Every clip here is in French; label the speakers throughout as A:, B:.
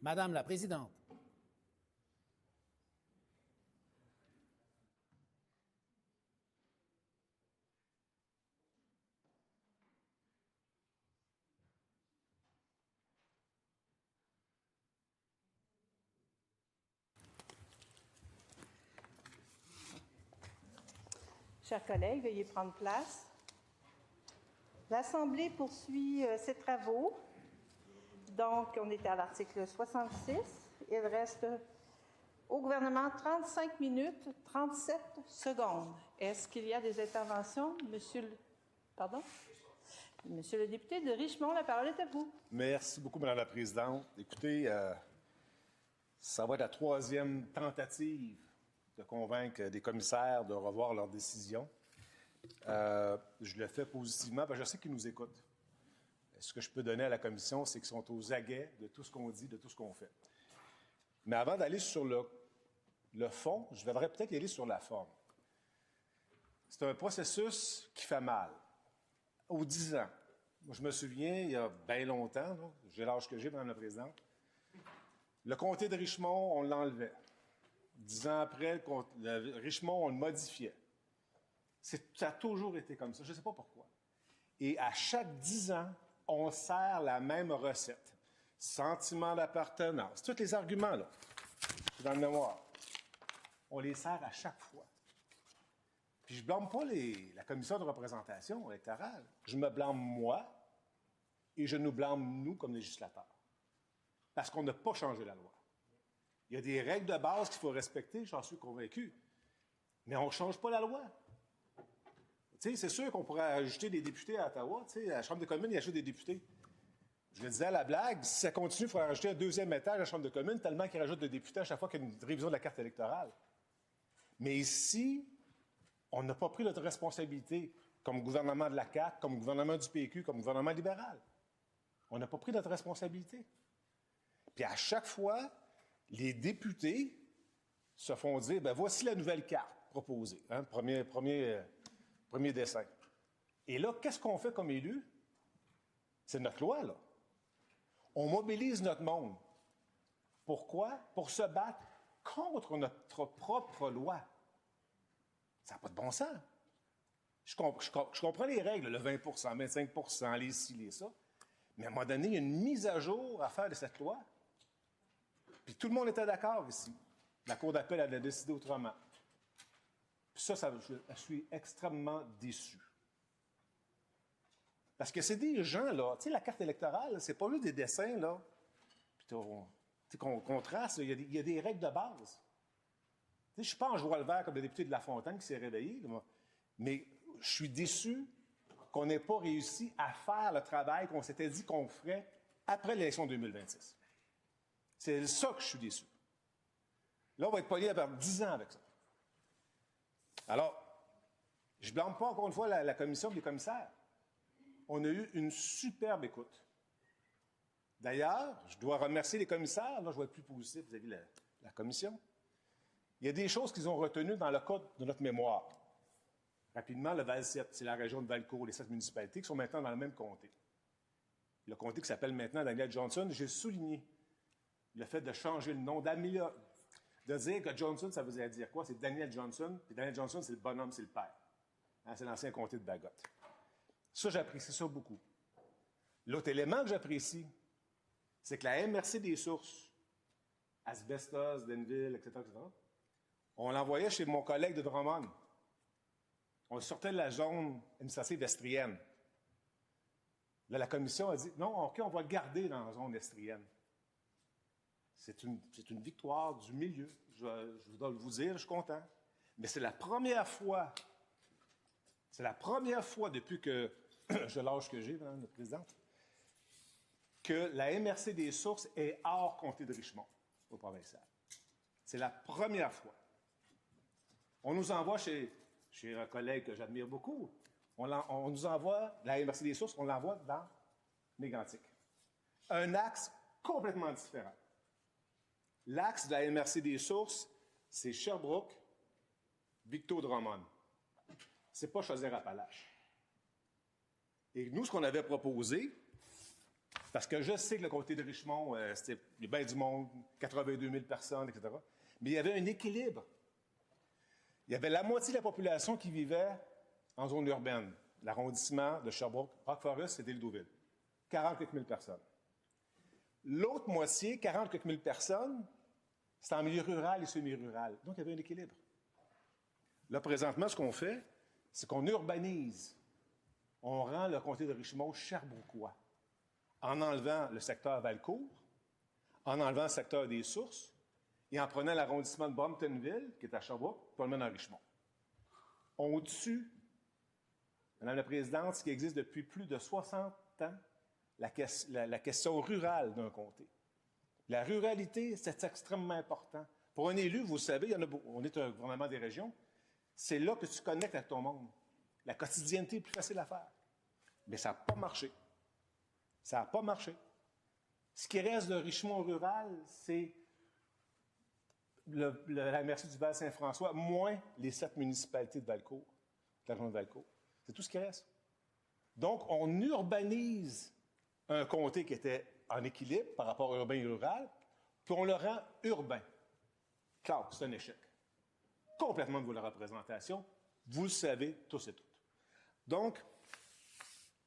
A: Madame la présidente.
B: Chers collègues, veuillez prendre place. L'Assemblée poursuit ses travaux. Donc, on est à l'article 66. Il reste au gouvernement 35 minutes, 37 secondes. Est-ce qu'il y a des interventions? Monsieur le député de Richmond, la parole est à vous.
C: Merci beaucoup, Mme la présidente. Écoutez, ça va être la troisième tentative de convaincre des commissaires de revoir leur décision. Je le fais positivement parce que je sais qu'ils nous écoutent. Ce que je peux donner à la commission, c'est qu'ils sont aux aguets de tout ce qu'on dit, de tout ce qu'on fait. Mais avant d'aller sur le fond, je voudrais peut-être y aller sur la forme. C'est un processus qui fait mal. Aux 10 ans, moi, je me souviens, il y a bien longtemps, là, j'ai l'âge que j'ai, Mme la présidente, le comté de Richmond, on l'enlevait. 10 ans après, Richmond, on le modifiait. Ça a toujours été comme ça. Je ne sais pas pourquoi. Et à chaque 10 ans, on sert la même recette. Sentiment d'appartenance. Tous les arguments, là, dans le mémoire. On les sert à chaque fois. Puis je ne blâme pas la commission de représentation électorale. Je me blâme moi et je nous blâme, nous, comme législateurs. Parce qu'on n'a pas changé la loi. Il y a des règles de base qu'il faut respecter, j'en suis convaincu. Mais on ne change pas la loi. Tu sais, c'est sûr qu'on pourrait ajouter des députés à Ottawa. Tu sais, à la Chambre des communes, il ajoute des députés. Je le disais à la blague, si ça continue, il faudrait rajouter un deuxième étage à la Chambre des communes, tellement qu'ils rajoutent des députés à chaque fois qu'il y a une révision de la carte électorale. Mais ici, on n'a pas pris notre responsabilité comme gouvernement de la CAQ, comme gouvernement du PQ, comme gouvernement libéral. On n'a pas pris notre responsabilité. Puis à chaque fois, les députés se font dire, bien, voici la nouvelle carte proposée, hein, premier dessin. Et là, qu'est-ce qu'on fait comme élu? C'est notre loi, là. On mobilise notre monde. Pourquoi? Pour se battre contre notre propre loi. Ça n'a pas de bon sens. Je comprends les règles, le 20 25 les ci, les ça. Mais à un moment donné, il y a une mise à jour à faire de cette loi. Puis tout le monde était d'accord ici. La Cour d'appel a décidé autrement. Puis ça, je suis extrêmement déçu. Parce que c'est des gens, là, tu sais, la carte électorale, c'est pas juste des dessins, là, puis qu'on trace, il y a des règles de base. Tu sais, je ne suis pas en joie le vert comme le député de La Fontaine qui s'est réveillé, là, mais je suis déçu qu'on n'ait pas réussi à faire le travail qu'on s'était dit qu'on ferait après l'élection 2026. C'est ça que je suis déçu. Là, on va être pogné à perdre 10 ans avec ça. Alors, je ne blâme pas encore une fois la commission et les commissaires. On a eu une superbe écoute. D'ailleurs, je dois remercier les commissaires. Là, je vais être plus positif vis-à-vis de la commission. Il y a des choses qu'ils ont retenues dans le code de notre mémoire. Rapidement, le Val-7, c'est la région de Valcourt, les 7 municipalités qui sont maintenant dans le même comté. Le comté qui s'appelle maintenant Daniel Johnson, j'ai souligné le fait de changer le nom, d'améliorer, de dire que Johnson, ça veut dire quoi? C'est Daniel Johnson, puis Daniel Johnson, c'est le bonhomme, c'est le père. Hein, c'est l'ancien comté de Bagot. Ça, j'apprécie ça beaucoup. L'autre élément que j'apprécie, c'est que la MRC des sources, Asbestos, Denville, etc., on l'envoyait chez mon collègue de Drummond. On sortait de la zone administrative estrienne. Là, la commission a dit, non, OK, on va le garder dans la zone estrienne. C'est une victoire du milieu. Je dois vous dire, je suis content. Mais c'est la première fois depuis que je l'âge que j'ai, Mme la présidente, que la MRC des sources est hors comté de Richmond, au provincial. C'est la première fois. On nous envoie chez un collègue que j'admire beaucoup, on nous envoie, la MRC des sources, on l'envoie dans Mégantic. Un axe complètement différent. L'axe de la MRC des sources, c'est Sherbrooke, Victo-Drummond. C'est pas Chaudière-Appalaches. Et nous, ce qu'on avait proposé, Parce que je sais que le comté de Richemont, il y a bien du monde, 82 000 personnes, etc. Mais il y avait un équilibre. Il y avait la moitié de la population qui vivait en zone urbaine. L'arrondissement de Sherbrooke, Rock Forest, c'était Deauville. 40 000 personnes. L'autre moitié, 40 000 personnes, c'est en milieu rural et semi-rural. Donc, il y avait un équilibre. Là, présentement, ce qu'on fait, c'est qu'on urbanise. On rend le comté de Richemont sherbrookois en enlevant le secteur Valcourt, en enlevant le secteur des Sources et en prenant l'arrondissement de Bromptonville, qui est à Sherbrooke, pour le mettre dans Richemont. On tue, Madame la Présidente, ce qui existe depuis plus de 60 ans, la question rurale d'un comté. La ruralité, c'est extrêmement important. Pour un élu, vous savez, on est un gouvernement des régions, c'est là que tu connectes avec ton monde. La quotidienneté est plus facile à faire. Mais ça n'a pas marché. Ça n'a pas marché. Ce qui reste de Richemont rural, c'est la MRC du Val-Saint-François, moins les 7 municipalités de Valcourt, de la région de Valcourt. C'est tout ce qui reste. Donc, on urbanise un comté qui était en équilibre par rapport à urbain et rural, puis on le rend urbain. Claire, c'est un échec. Complètement de la représentation. Vous le savez tous et toutes. Donc,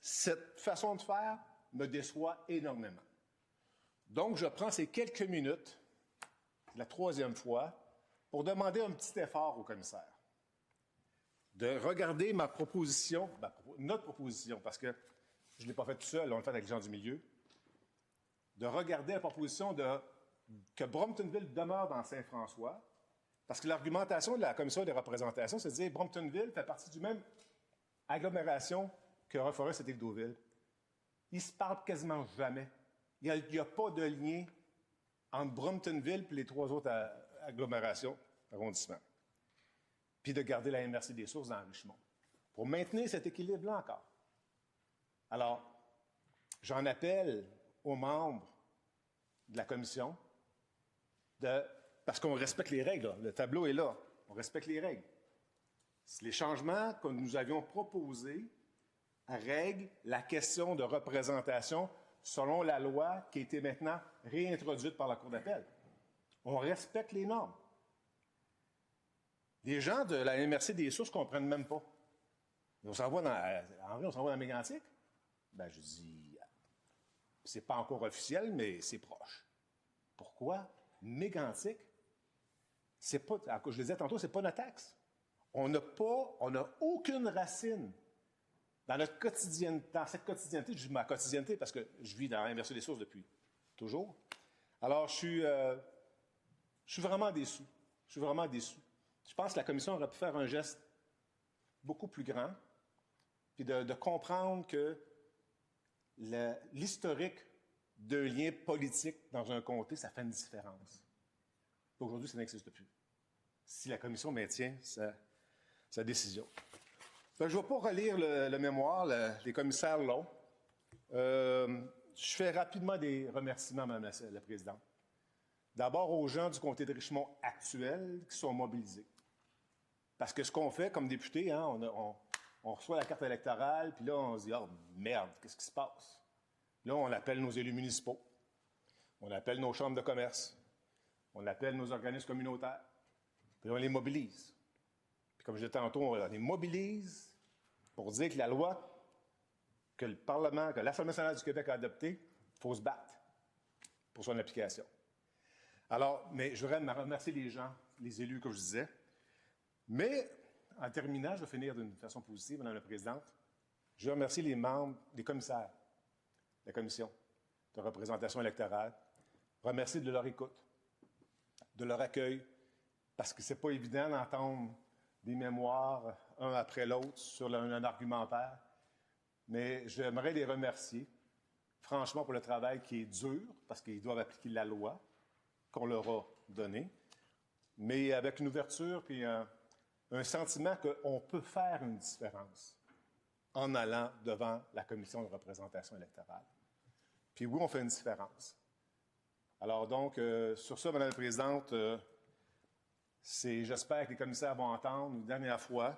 C: cette façon de faire me déçoit énormément. Donc, je prends ces quelques minutes, la troisième fois, pour demander un petit effort au commissaire. De regarder ma proposition, notre proposition, parce que je ne l'ai pas faite tout seul, on l'a fait avec les gens du milieu, de regarder la proposition que Bromptonville demeure dans Saint-François, parce que l'argumentation de la commission des représentations, c'est de dire que Bromptonville fait partie du même agglomération que Rock Forest et Deauville. Ils ne se parlent quasiment jamais. Il n'y a pas de lien entre Bromptonville et les 3 autres agglomérations, arrondissements. Puis de garder la MRC des Sources dans Richemont, pour maintenir cet équilibre-là encore. Alors, j'en appelle aux membres de la commission, parce qu'on respecte les règles. Là. Le tableau est là. On respecte les règles. Les changements que nous avions proposés règlent la question de représentation selon la loi qui a été maintenant réintroduite par la Cour d'appel. On respecte les normes. Les gens de la MRC des Sources ne comprennent même pas. On s'en va dans Mégantic. Ben, je dis, c'est pas encore officiel, mais c'est proche. Pourquoi? Mégantic, c'est pas, je le disais tantôt, c'est pas notre axe. On n'a aucune racine dans notre quotidienneté, dans cette quotidienneté. Je dis ma quotidienneté parce que je vis dans la MRC des Sources depuis toujours. Alors, je suis vraiment déçu. Je suis vraiment déçu. Je pense que la commission aurait pu faire un geste beaucoup plus grand, puis de comprendre que l'historique d'un lien politique dans un comté, ça fait une différence. Aujourd'hui, ça n'existe plus. Si la commission maintient sa décision. Je ne vais pas relire le mémoire, les commissaires l'ont. Je fais rapidement des remerciements, Mme la Présidente. D'abord aux gens du comté de Richemont actuel qui sont mobilisés. Parce que ce qu'on fait comme député, hein, on reçoit la carte électorale, puis là, on se dit « Oh, merde, qu'est-ce qui se passe? » Là, on appelle nos élus municipaux. On appelle nos chambres de commerce. On appelle nos organismes communautaires. Puis là, on les mobilise. Puis comme je disais tantôt, on les mobilise pour dire que la loi que le Parlement, que l'Assemblée nationale du Québec a adoptée, il faut se battre pour son application. Alors, mais je voudrais remercier les gens, les élus, comme je disais. Mais, en terminant, je vais finir d'une façon positive, Mme la Présidente. Je veux remercier les membres, les commissaires de la commission de représentation électorale. Remercier de leur écoute, de leur accueil, parce que ce n'est pas évident d'entendre des mémoires, un après l'autre, sur un argumentaire. Mais j'aimerais les remercier, franchement, pour le travail qui est dur, parce qu'ils doivent appliquer la loi qu'on leur a donnée, mais avec une ouverture et un sentiment qu'on peut faire une différence en allant devant la commission de représentation électorale. Puis oui, on fait une différence. Alors donc, sur ça, Mme la Présidente, j'espère que les commissaires vont entendre une dernière fois,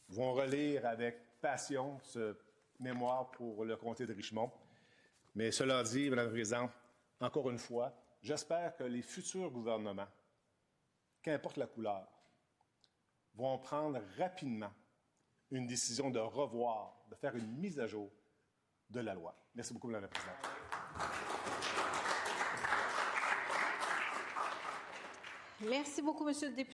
C: vont relire avec passion ce mémoire pour le comté de Richemont. Mais cela dit, Mme la Présidente, encore une fois, j'espère que les futurs gouvernements, qu'importe la couleur, vont prendre rapidement une décision de revoir, de faire une mise à jour de la loi. Merci beaucoup, Mme la Présidente.
B: Merci beaucoup, Monsieur le député.